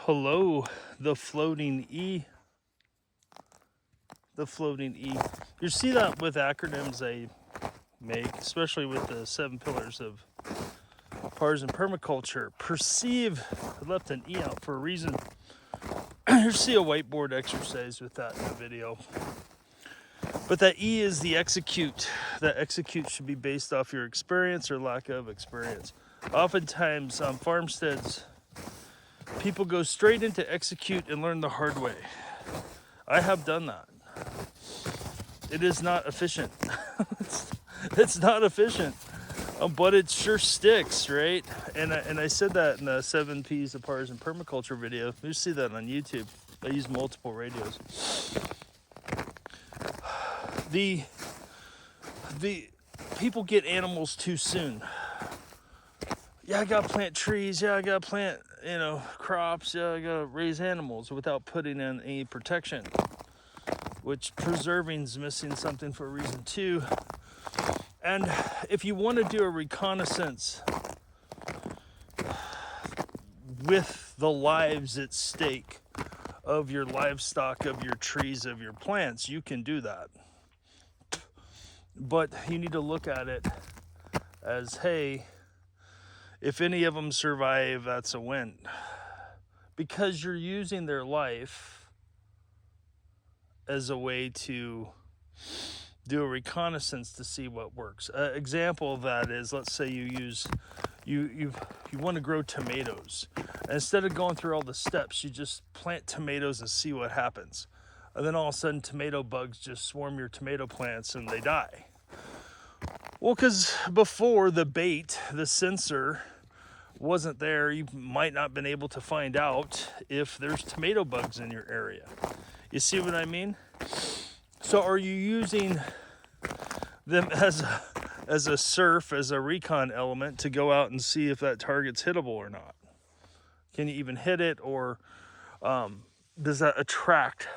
Hello, the floating E. The floating E. You see that with acronyms they make, especially with the 7 pillars of partisan permaculture. Perceive, I left an E out for a reason. You see a whiteboard exercise with that in the video. But that E is the execute. That execute should be based off your experience or lack of experience. Oftentimes on farmsteads, people go straight into execute and learn the hard way. I have done that. It is not efficient. It's not efficient, but it sure sticks, right? And I said that in the 7 P's of partisan permaculture video. You see that on YouTube. I use multiple radios. The people get animals too soon. Yeah, I gotta plant trees. Yeah, I gotta plant, crops. Yeah, I gotta raise animals without putting in any protection. Which preserving's missing something for a reason too. And if you want to do a reconnaissance with the lives at stake of your livestock, of your trees, of your plants, you can do that. But you need to look at it as, hey, if any of them survive, that's a win. Because you're using their life as a way to do a reconnaissance to see what works. An example of that is, let's say you want to grow tomatoes. And instead of going through all the steps, you just plant tomatoes and see what happens. And then all of a sudden tomato bugs just swarm your tomato plants and they die. Well, because before the bait, the sensor wasn't there, you might not have been able to find out if there's tomato bugs in your area. You see what I mean? So are you using them as a surf, as a recon element to go out and see if that target's hittable or not? Can you even hit it, or does that attract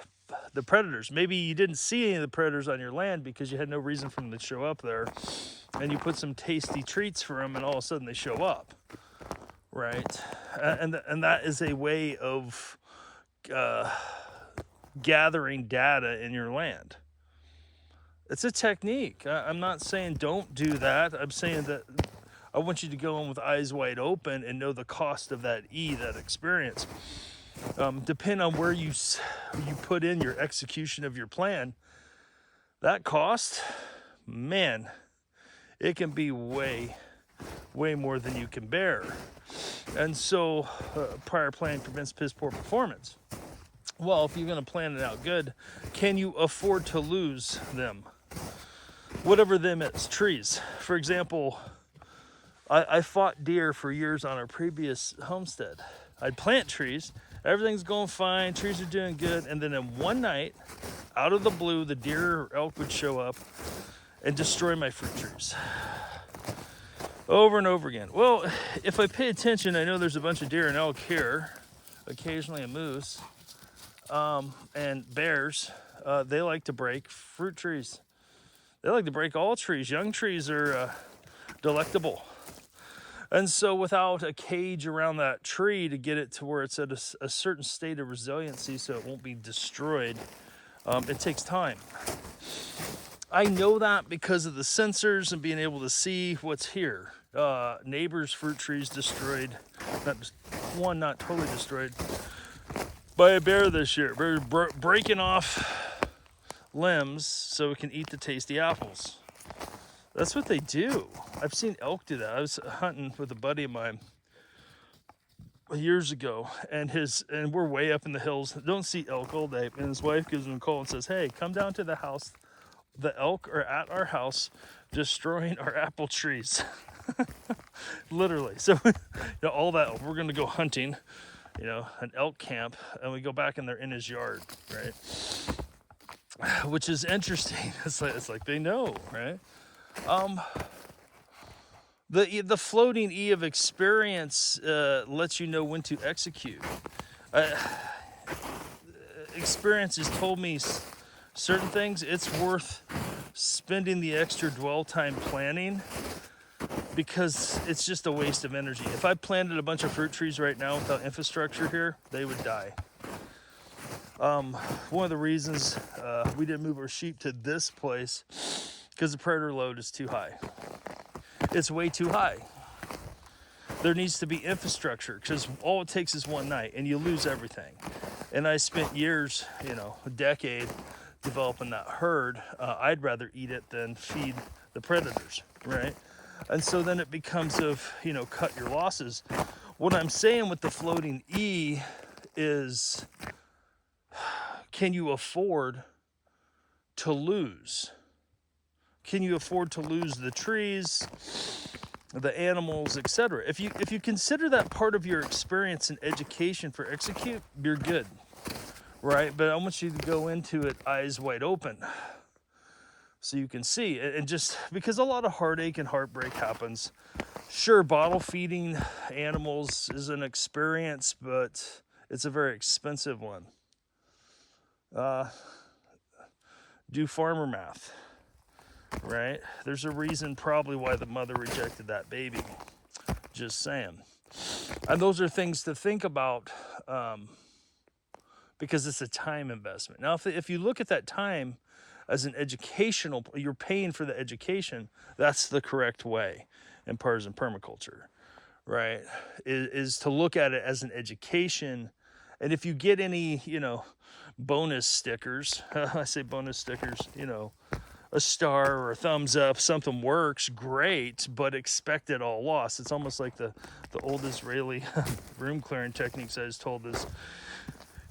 the predators? Maybe you didn't see any of the predators on your land because you had no reason for them to show up there, and you put some tasty treats for them and all of a sudden they show up, right? And that is a way of gathering data in your land. It's a technique. I'm not saying don't do that. I'm saying that I want you to go in with eyes wide open and know the cost of that that experience. Depending on where you put in your execution of your plan, that cost, man, it can be way more than you can bear. And so prior planning prevents piss poor performance. Well, if you're going to plan it out good, can you afford to lose them? Whatever them is, trees. For example, I fought deer for years on our previous homestead. I'd plant trees, everything's going fine, trees are doing good, and then in one night, out of the blue, the deer or elk would show up and destroy my fruit trees. Over and over again. Well, if I pay attention, I know there's a bunch of deer and elk here, occasionally a moose. And bears, they like to break fruit trees. They like to break all trees. Young trees are delectable. And so without a cage around that tree to get it to where it's at a certain state of resiliency so it won't be destroyed, it takes time. I know that because of the sensors and being able to see what's here. Neighbors' fruit trees destroyed. Not totally destroyed. By a bear this year. Bear breaking off limbs so it can eat the tasty apples. That's what they do. I've seen elk do that. I was hunting with a buddy of mine years ago, and we're way up in the hills. Don't see elk all day. And his wife gives him a call and says, "Hey, come down to the house. The elk are at our house destroying our apple trees." Literally. So all that, we're going to go hunting. An elk camp, and we go back and they're in his yard, right? Which is interesting. It's like they know, right? The floating E of experience lets you know when to execute. Experience has told me certain things. It's worth spending the extra dwell time planning because it's just a waste of energy. If I planted a bunch of fruit trees right now without infrastructure here, they would die. One of the reasons we didn't move our sheep to this place, because the predator load is too high. It's way too high. There needs to be infrastructure, because all it takes is one night and you lose everything. And I spent years, a decade developing that herd. I'd rather eat it than feed the predators, right? And so then it becomes cut your losses. What I'm saying with the floating E is, can you afford to lose? Can you afford to lose the trees, the animals, etc.? If you consider that part of your experience and education for execute, you're good, right? But I want you to go into it eyes wide open so you can see. And just because a lot of heartache and heartbreak happens. Sure, bottle feeding animals is an experience, but it's a very expensive one. Do farmer math, right? There's a reason probably why the mother rejected that baby. Just saying. And those are things to think about because it's a time investment. Now, if you look at that time as an educational, you're paying for the education, that's the correct way in partisan permaculture, right? Is to look at it as an education. And if you get any, bonus stickers, I say bonus stickers, a star or a thumbs up, something works, great, but expect it all lost. It's almost like the old Israeli room clearing techniques I was told is,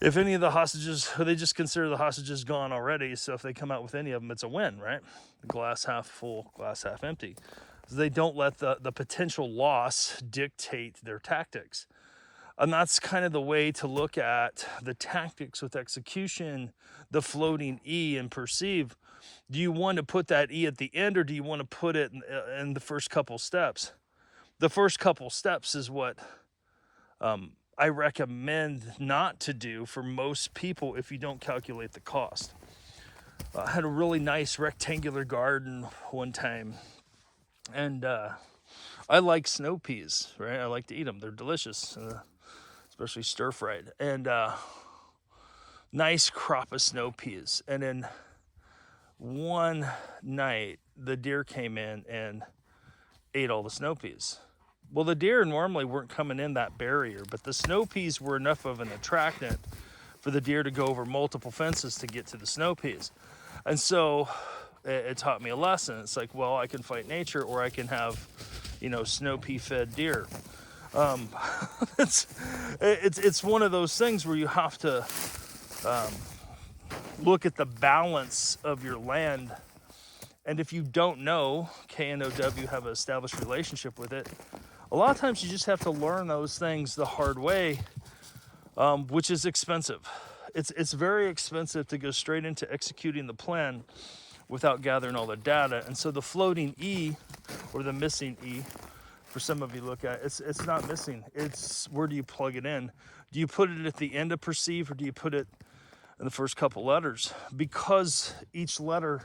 if any of the hostages, they just consider the hostages gone already, so if they come out with any of them, it's a win, right? The glass half full, glass half empty. So they don't let the potential loss dictate their tactics. And that's kind of the way to look at the tactics with execution, the floating E, and perceive. Do you want to put that E at the end, or do you want to put it in the first couple steps? The first couple steps is what I recommend not to do for most people if you don't calculate the cost. I had a really nice rectangular garden one time, and I like snow peas, right? I like to eat them. They're delicious, especially stir-fried. And nice crop of snow peas. And then one night, the deer came in and ate all the snow peas. Well, the deer normally weren't coming in that barrier, but the snow peas were enough of an attractant for the deer to go over multiple fences to get to the snow peas. And so it taught me a lesson. It's like, well, I can fight nature, or I can have, snow pea fed deer. It's one of those things where you have to look at the balance of your land. And if you don't know, KNOW have an established relationship with it, a lot of times you just have to learn those things the hard way, which is expensive. It's very expensive to go straight into executing the plan without gathering all the data. And so the floating E, or the missing E, for some of you look at, it's not missing. It's where do you plug it in? Do you put it at the end of perceive, or do you put it in the first couple letters? Because each letter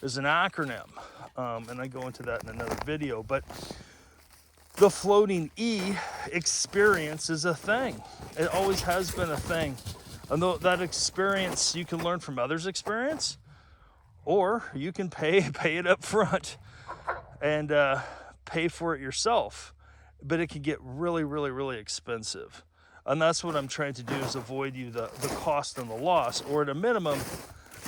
is an acronym, and I go into that in another video, but the floating E experience is a thing. It always has been a thing. And though that experience you can learn from others' experience, or you can pay it up front and pay for it yourself. But it can get really, really, really expensive. And that's what I'm trying to do, is avoid you the cost and the loss, or at a minimum,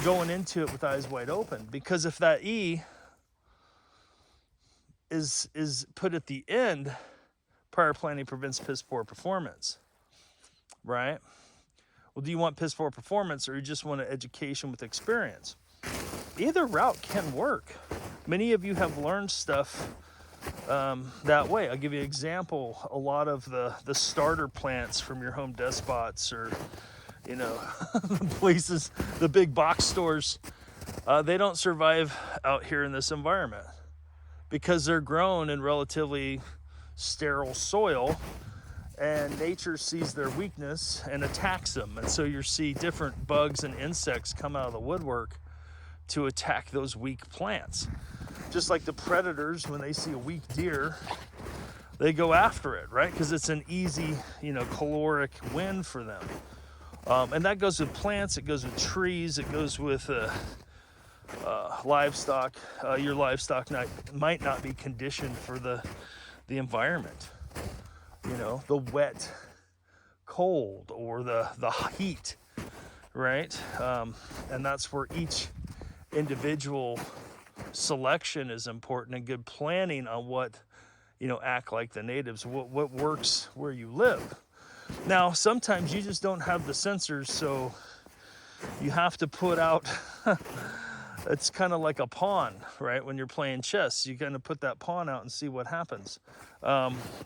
going into it with eyes wide open. Because if that E is put at the end, prior planning prevents piss poor performance, right? Well, do you want piss poor performance, or you just want an education with experience? Either route can work. Many of you have learned stuff that way. I'll give you an example. A lot of the starter plants from your Home Despots, or places, the big box stores, they don't survive out here in this environment because they're grown in relatively sterile soil, and nature sees their weakness and attacks them. And so you see different bugs and insects come out of the woodwork to attack those weak plants. just like the predators, when they see a weak deer, they go after it, right? Because it's an easy, caloric win for them. And that goes with plants, it goes with trees, it goes with livestock. Your livestock might not be conditioned for the environment. The wet, cold, or the heat, right? And that's where each individual selection is important, and good planning on what, act like the natives, what works where you live. Now, sometimes you just don't have the sensors, so you have to put out, it's kind of like a pawn, right? When you're playing chess, you kind of put that pawn out and see what happens.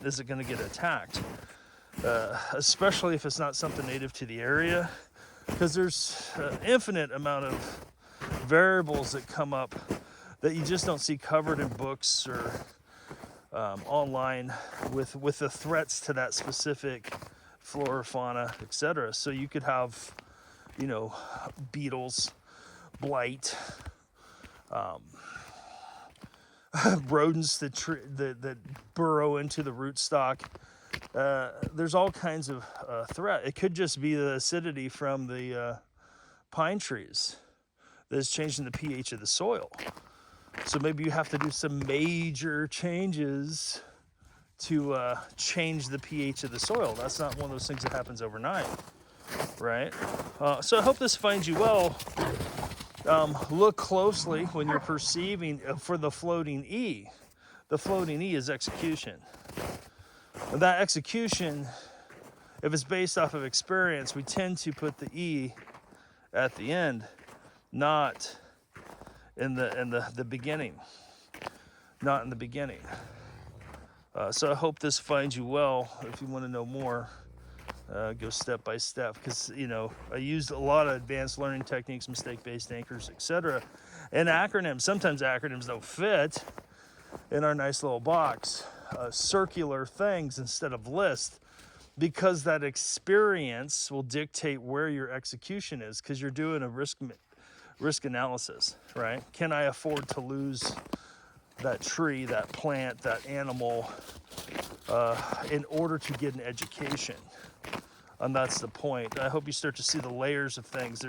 Is it going to get attacked? Especially if it's not something native to the area, because there's an infinite amount of variables that come up that you just don't see covered in books or online with the threats to that specific flora, fauna, etc. So you could have, beetles, blight, rodents that burrow into the rootstock. There's all kinds of threat. It could just be the acidity from the pine trees that is changing the pH of the soil. So maybe you have to do some major changes to change the pH of the soil. That's not one of those things that happens overnight, right? So I hope this finds you well. Look closely when you're perceiving for the floating E. The floating E is execution. That execution, if it's based off of experience, we tend to put the E at the end, not in the beginning. Not in the beginning. So I hope this finds you well. If you want to know more, go step by step, because I used a lot of advanced learning techniques, mistake-based anchors, etc. And acronyms. Sometimes acronyms don't fit in our nice little box. Circular things instead of list, because that experience will dictate where your execution is, because you're doing a risk analysis, right? Can I afford to lose that tree, that plant, that animal in order to get an education? And that's the point. I hope you start to see the layers of things.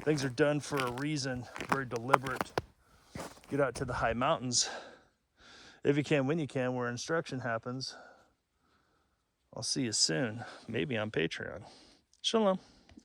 Things are done for a reason, very deliberate. Get out to the high mountains if you can, when you can, where instruction happens. I'll see you soon, maybe on Patreon. Shalom.